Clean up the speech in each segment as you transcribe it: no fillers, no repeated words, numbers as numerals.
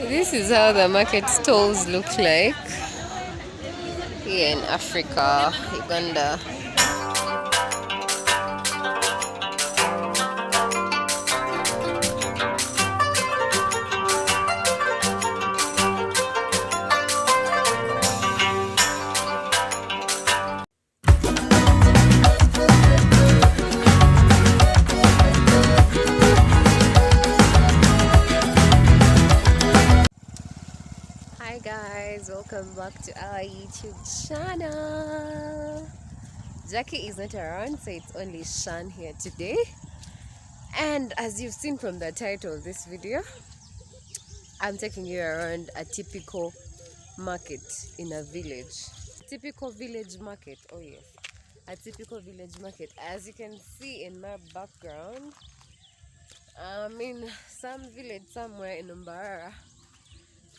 This is how the market stalls look like here in Africa, Uganda. Hi guys, welcome back to our YouTube channel. Jackie is not around, so it's only Shan here today. And as you've seen from the title of this video, I'm taking you around a typical market in a village. Typical village market, oh yes. A typical village market. As you can see in my background, I'm in some village somewhere in Umbarara.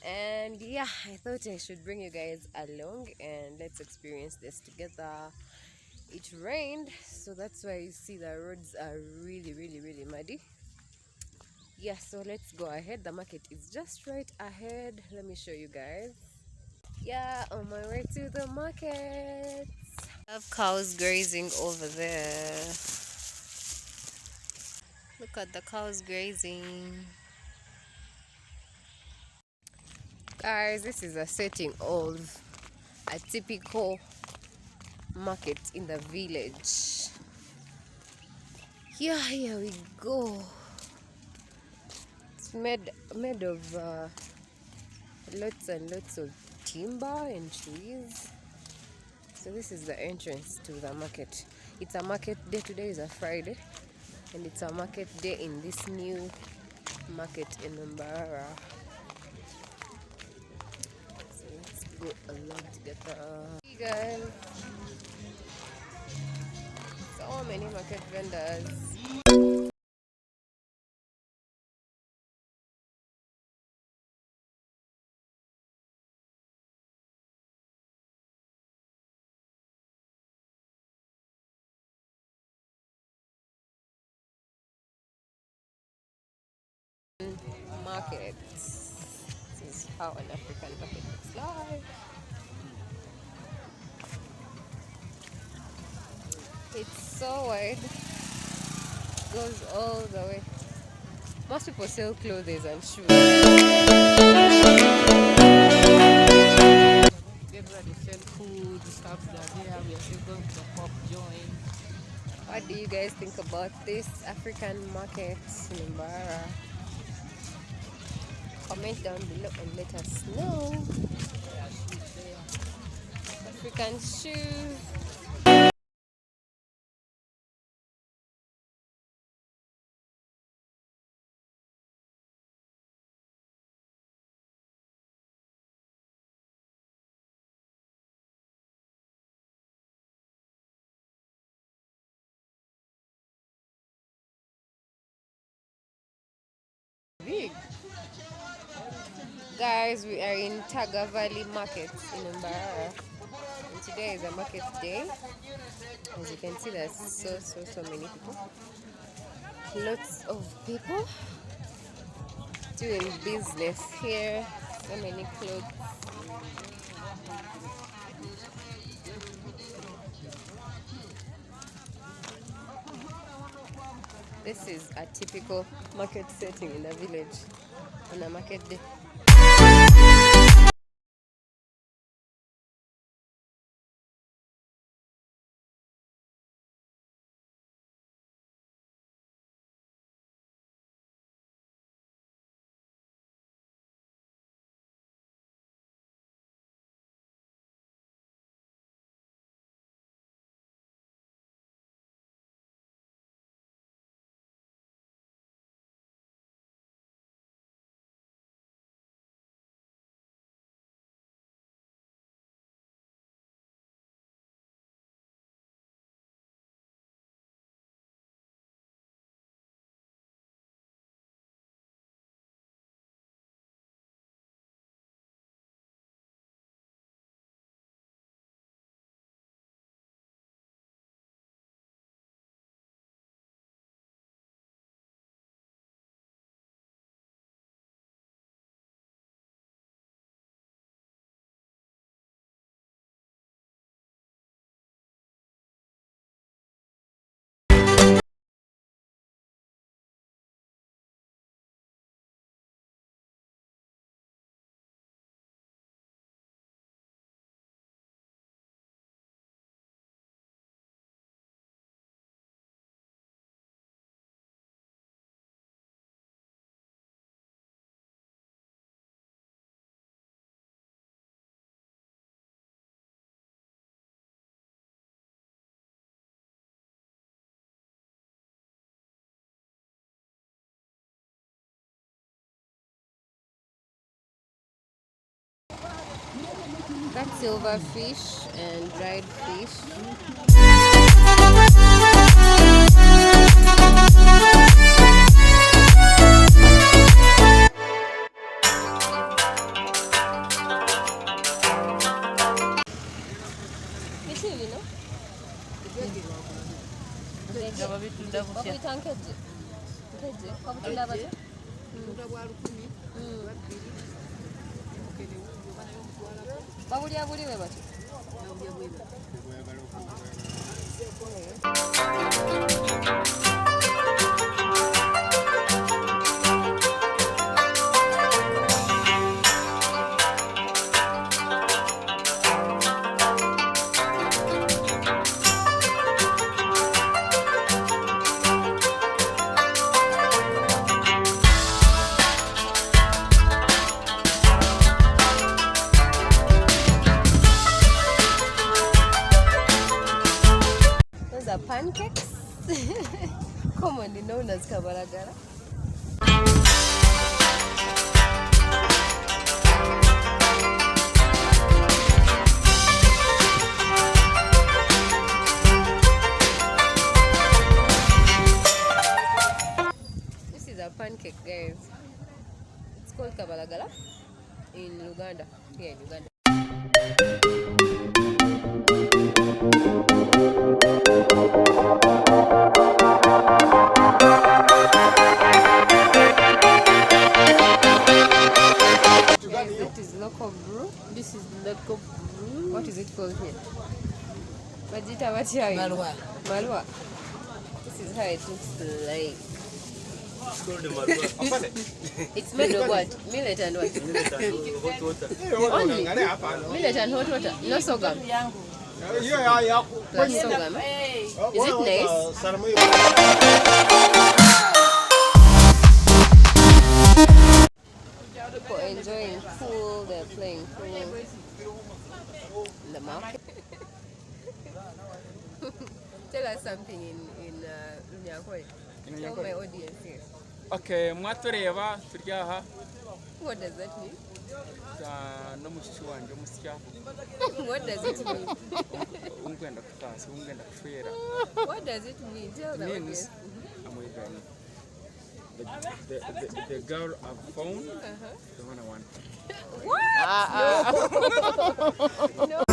And yeah, I thought I should bring you guys along and let's experience this together. It rained, so that's why you see the roads are really muddy. Yeah, so let's go ahead. The market is just right ahead. Let me show you guys. Yeah, on my way to the market. I have cows grazing over there. Look at the cows grazing. Guys, this is a setting of a typical market in the village. Yeah, here we go. It's made of lots and lots of timber and trees. So this is the entrance to the market. It's a market day. Today is a Friday, and it's a market day in this new market in Umbarara. So let's go along together. Hey guys, so many market vendors. Markets. This is how an African market looks like. It's so wide, goes all the way. Most people sell clothes and shoes. Everywhere they sell food, stuff that there. We are still going to the pub joint. What do you guys think about this African market in Mbara? Comment down below and let us know. There are shoes there. African shoes. Big. Guys, we are in TAGA Valley Market in Mbara. And today is a market day. As you can see, there's so many people. Lots of people doing business here. So many clothes. This is a typical market setting in a village on a market day. Got silver fish and dried fish. Mishili, no? Bakuyita nkejje. Nkejje. Kabutunda bati? Babulya buli bwe bati? Those are pancakes, commonly known as kabalagala. This is a pancake, guys. It's called kabalagala in Uganda. Here in Uganda. It is local brew. This is local brew. What is it called here? Majita Matiai. Malwa. Malwa. This is how it looks like. It's made of what? Millet and what? Only millet and hot water. No sorghum. Plus sorghum. Is it nice? People enjoying pool. They're playing pool in the market. Tell us something in Lunyakoi. Tell my audience here. Okay, mwatureba turyaha What does that mean? no mushiki wanje musya What does it mean? ungwenda kutasa ungwenda kufera What does it mean? Tell the means audience. amwigani the girl I've found the one I want. What? No.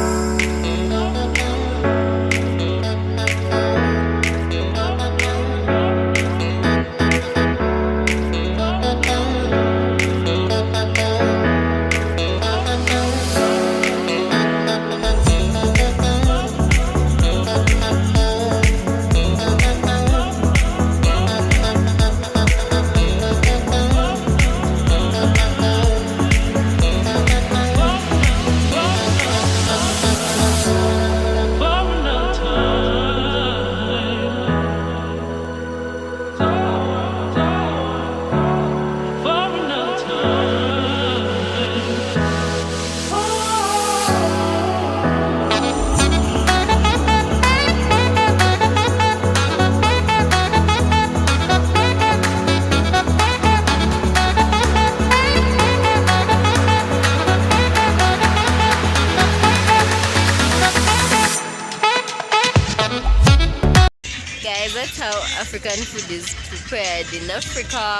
Guys, that's how African food is prepared in Africa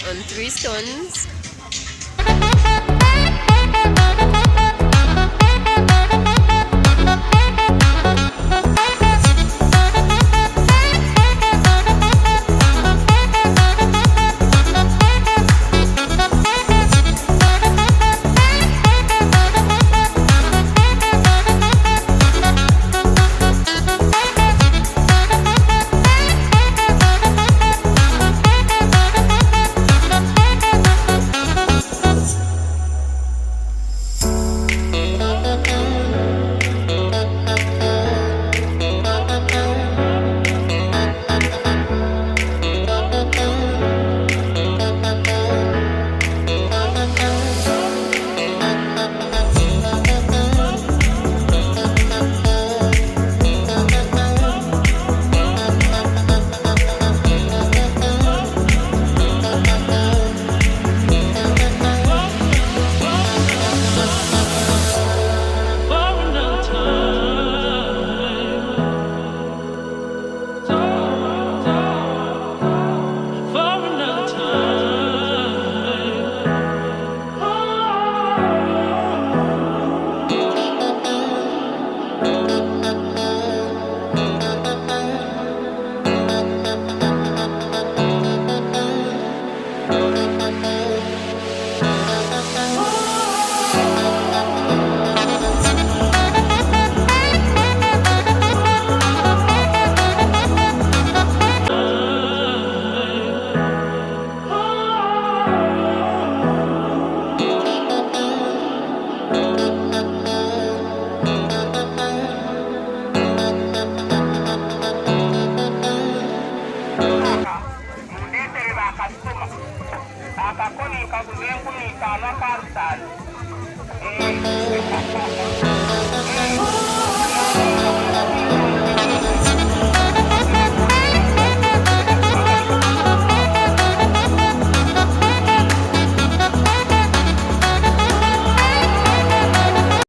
on 3 stones.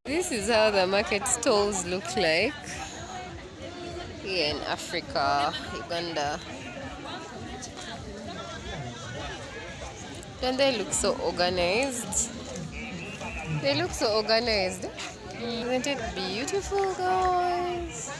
This is how the market stalls look like here in Africa, Uganda. Don't they look so organized? They look so organized. Isn't it beautiful, guys?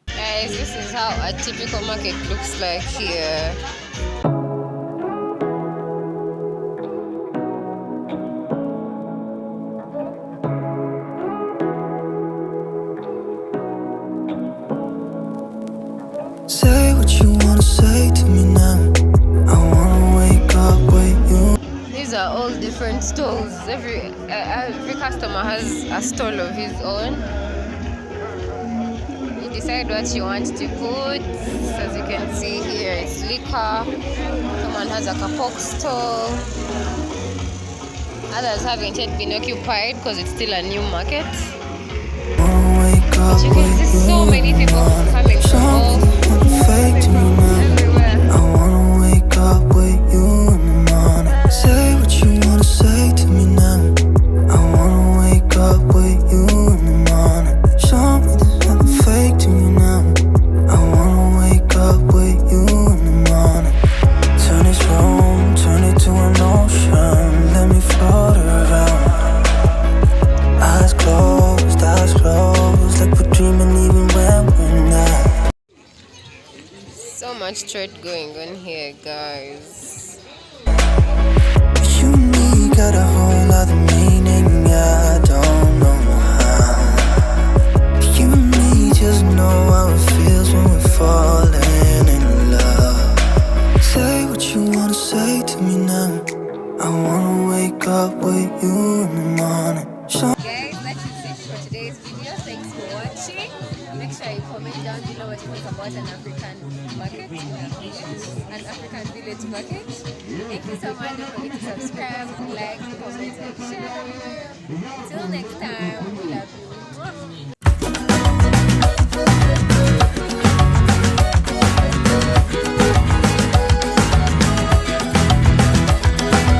Guys, this is how a typical market looks like here. Say what you wanna say to me now. I wanna wake up with you. These are all different stalls. Every customer has a stall of his own. You decide what you want to put. As you can see here, it's liquor. Someone has a kapok stall. Others haven't yet been occupied because it's still a new market. Wanna wake up But you can with see so you many in the people morning. coming from all Something fake to me now. everywhere. I wanna wake up with you in the morning. Say what you wanna say to me now. I wanna wake up with you in the morning. Show me there's nothing fake to me now. I wanna wake up with you in the morning. Turn this room, turn it to an ocean. Let me float around. Eyes closed, like we're dreaming even when we're not. So much trade going on here, guys. You and me got a whole other meaning, I don't know how. You and me just know how it feels when we're falling in love. Say what you wanna say to me now. I wanna wake up with you in the morning. Guys, that is it for today's video. Thanks for watching. Make sure you comment down below what you think about an African market, an African village market. Thank you so much. Don't forget to subscribe, like, comment, and share. Till next time, we love you.